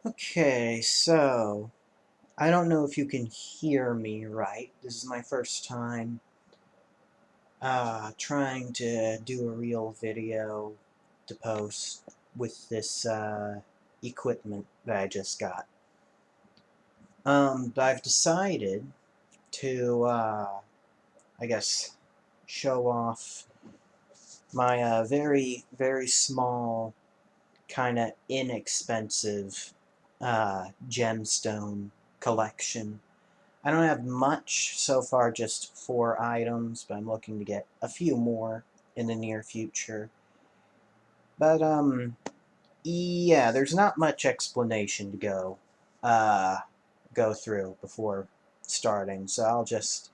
Okay, so I don't know if you can hear me right. This is my first time trying to do a real video to post with this equipment that I just got. But I've decided to, I guess, show off my very, very small, kind of inexpensive gemstone collection. I don't have much so far, just 4 items, but I'm looking to get a few more in the near future. But, yeah, there's not much explanation to go through before starting, so I'll just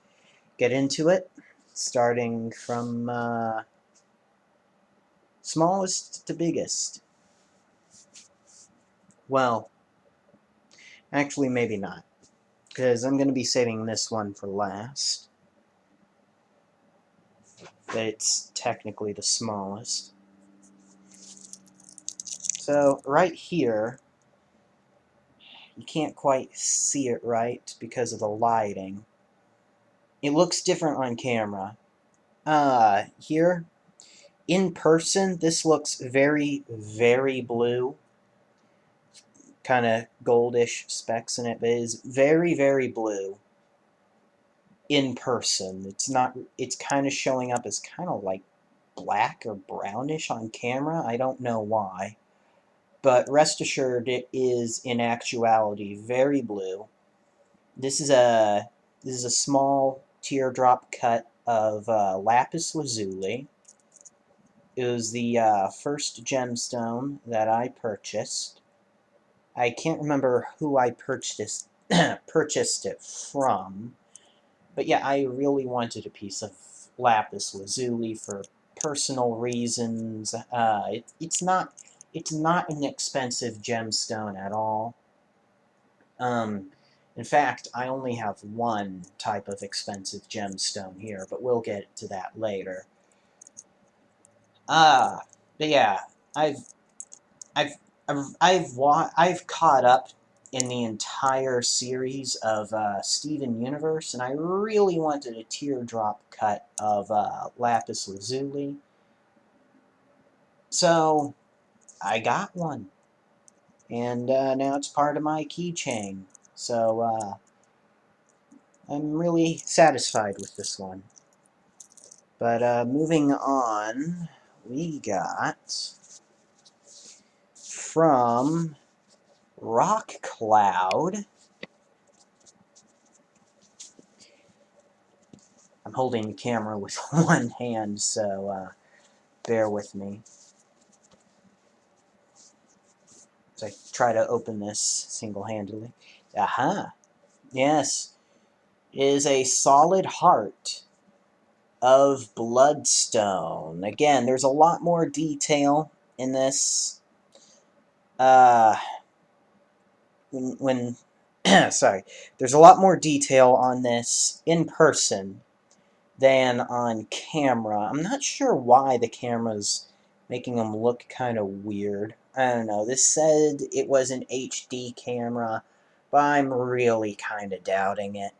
get into it, starting from, smallest to biggest. Well, actually, maybe not, because I'm going to be saving this one for last. But it's technically the smallest. So right here, you can't quite see it right because of the lighting. It looks different on camera. Here, in person, this looks very, very blue. Kind of goldish specks in it, but it is very, very blue in person. It's kind of showing up as kind of like black or brownish on camera. I don't know why. But rest assured, it is in actuality very blue. This is a small teardrop cut of Lapis Lazuli. It was the first gemstone that I purchased. I can't remember who I purchased it from, but yeah, I really wanted a piece of Lapis Lazuli for personal reasons. It's not an expensive gemstone at all. In fact, I only have one type of expensive gemstone here, but we'll get to that later. But yeah, I've I've I've caught up in the entire series of Steven Universe, and I really wanted a teardrop cut of Lapis Lazuli, so I got one, and now it's part of my keychain. So I'm really satisfied with this one. But moving on, we got from Rock Cloud. I'm holding the camera with one hand, so bear with me. So I try to open this single-handedly. Aha! Yes, it is a solid heart of Bloodstone. Again, there's a lot more detail in this. When sorry, there's a lot more detail on this in person than on camera. I'm not sure why the camera's making them look kind of weird. I don't know. This said it was an HD camera, but I'm really kind of doubting it.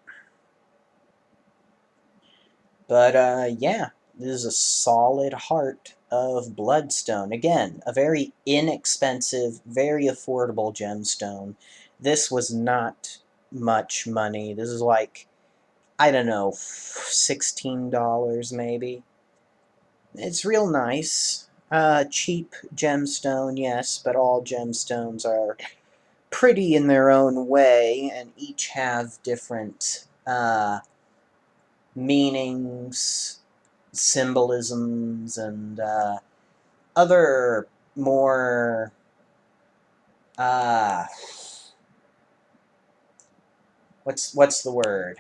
But yeah, this is a solid heart of Bloodstone. Again, a very inexpensive, very affordable gemstone. This was not much money. This is like, I don't know, $16 maybe. It's real nice. Cheap gemstone, yes, but all gemstones are pretty in their own way, and each have different meanings, symbolisms, and other more uh, what's the word?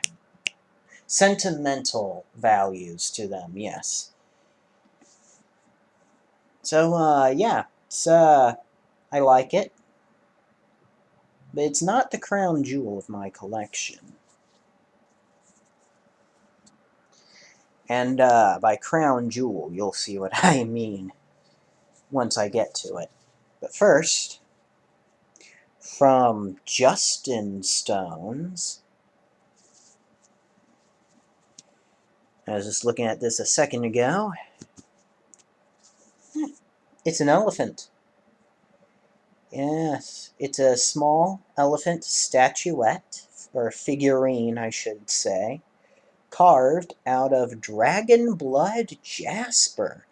Sentimental values to them, yes. So yeah, I like it, but it's not the crown jewel of my collection. And by crown jewel, you'll see what I mean once I get to it. But first, from Justin Stones. I was just looking at this a second ago. It's an elephant. Yes, it's a small elephant statuette, or figurine, I should say, carved out of dragon blood jasper.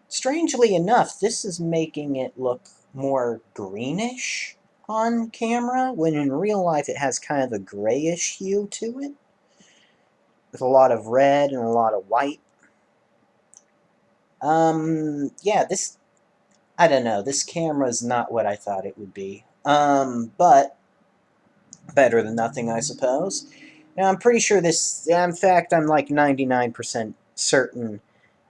Strangely enough, this is making it look more greenish on camera, when in real life it has kind of a grayish hue to it, with a lot of red and a lot of white. Yeah, I don't know, this camera's not what I thought it would be. But better than nothing, I suppose. Now, I'm pretty sure this, in fact, I'm like 99% certain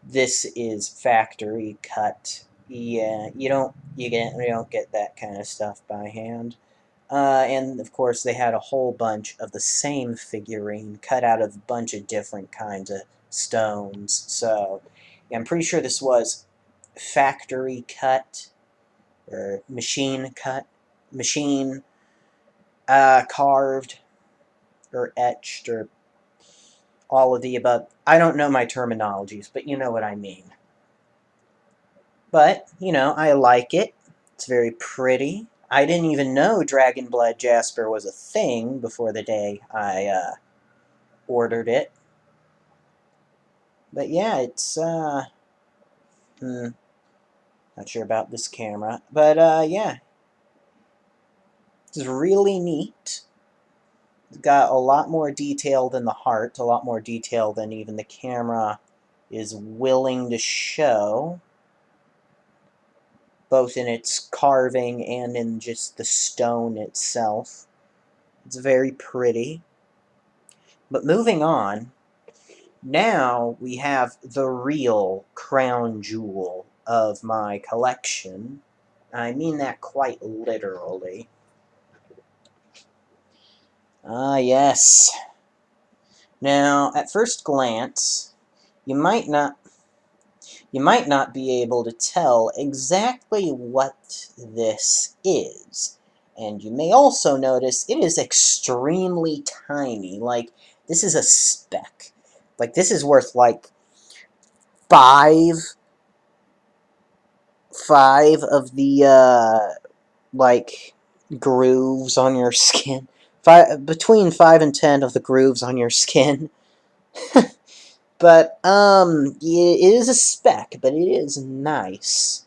this is factory cut. Yeah, you don't get that kind of stuff by hand. And of course, they had a whole bunch of the same figurine cut out of a bunch of different kinds of stones. So, yeah, I'm pretty sure this was factory cut or machine cut, machine carved or etched or all of the above. I don't know my terminologies, but you know what I mean. But, I like it. It's very pretty. I didn't even know Dragon Blood Jasper was a thing before the day I ordered it. But yeah, it's, not sure about this camera. But, yeah. It's really neat. It's got a lot more detail than the heart, a lot more detail than even the camera is willing to show, both in its carving and in just the stone itself. It's very pretty. But moving on, now we have the real crown jewel of my collection. I mean that quite literally. Ah, yes. Now, at first glance, you might not be able to tell exactly what this is. And you may also notice it is extremely tiny. Like, this is a speck. Like, this is worth, like, five of the, like, grooves on your skin. Between 5 and 10 of the grooves on your skin. But, it is a speck, but it is nice.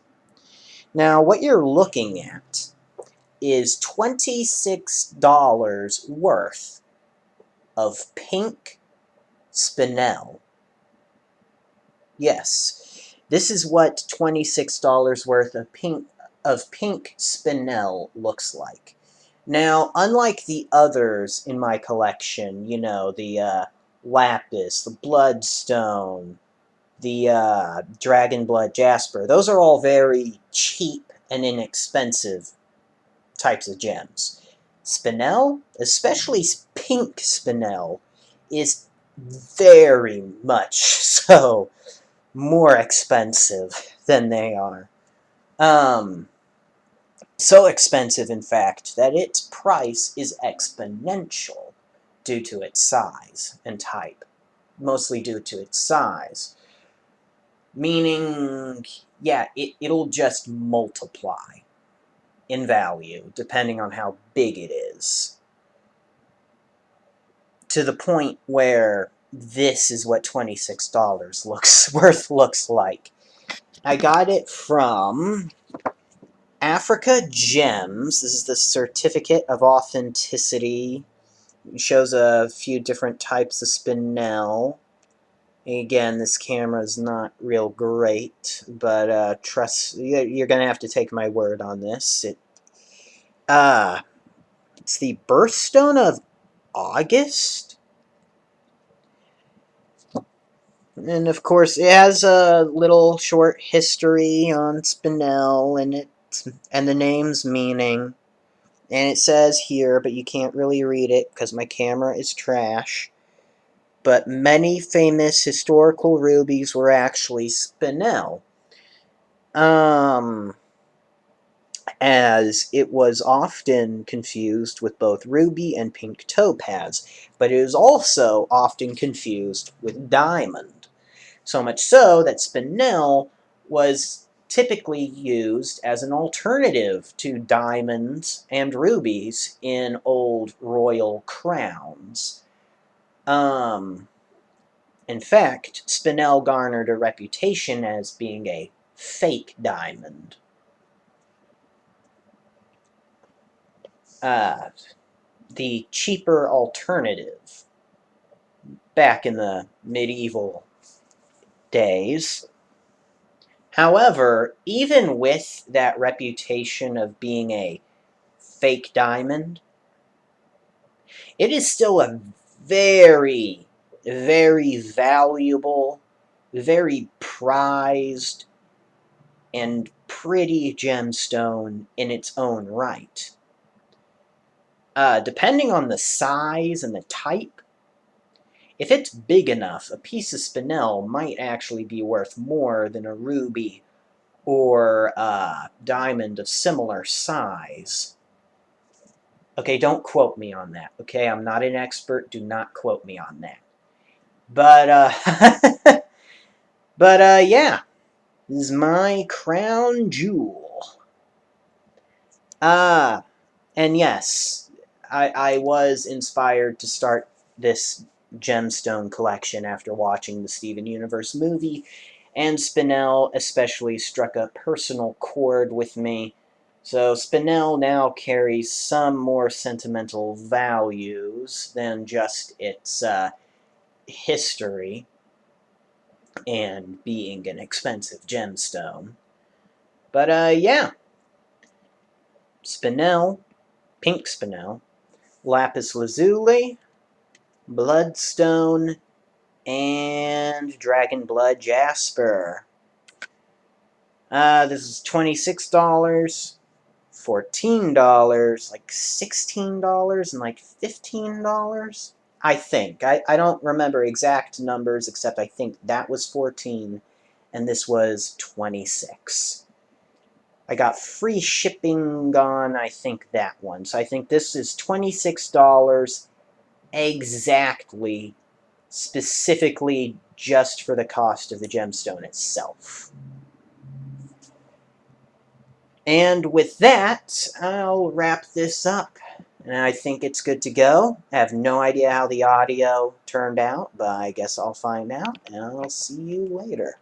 Now, what you're looking at is $26 worth of Pink Spinel. Yes, this is what $26 worth of Pink Spinel looks like. Now, unlike the others in my collection, the Lapis, the Bloodstone, the Dragon Blood Jasper, those are all very cheap and inexpensive types of gems. Spinel, especially Pink Spinel, is very much so more expensive than they are. So expensive, in fact, that its price is exponential due to its size and type. Mostly due to its size. Meaning, yeah, it'll just multiply in value, depending on how big it is. To the point where this is what $26 looks like. I got it from Africa Gems. This is the certificate of authenticity. It shows a few different types of spinel. Again, this camera is not real great, but trust, you're gonna have to take my word on this. It's the birthstone of August, and of course it has a little short history on Spinel and the name's meaning. And it says here, but you can't really read it because my camera is trash, but many famous historical rubies were actually Spinel. as it was often confused with both ruby and pink topaz, but it is also often confused with diamond. So much so that spinel was typically used as an alternative to diamonds and rubies in old royal crowns. In fact, spinel garnered a reputation as being a fake diamond. The cheaper alternative back in the medieval days. However, even with that reputation of being a fake diamond, it is still a very, very valuable, very prized, and pretty gemstone in its own right. Depending on the size and the type, if it's big enough, a piece of spinel might actually be worth more than a ruby or a diamond of similar size. Okay, don't quote me on that. Okay, I'm not an expert. Do not quote me on that. But, yeah. This is my crown jewel. And yes, I was inspired to start this gemstone collection after watching the Steven Universe movie, and spinel especially struck a personal chord with me. So spinel now carries some more sentimental values than just its history and being an expensive gemstone. But yeah, spinel, pink spinel, Lapis Lazuli, Bloodstone, and Blood Jasper. This is $26, $14, like $16, and like $15. I think. I don't remember exact numbers, except I think that was 14 and this was 26. I got free shipping on, I think, that one. So I think this is $26 exactly, specifically just for the cost of the gemstone itself. And with that, I'll wrap this up. And I think it's good to go. I have no idea how the audio turned out, but I guess I'll find out, and I'll see you later.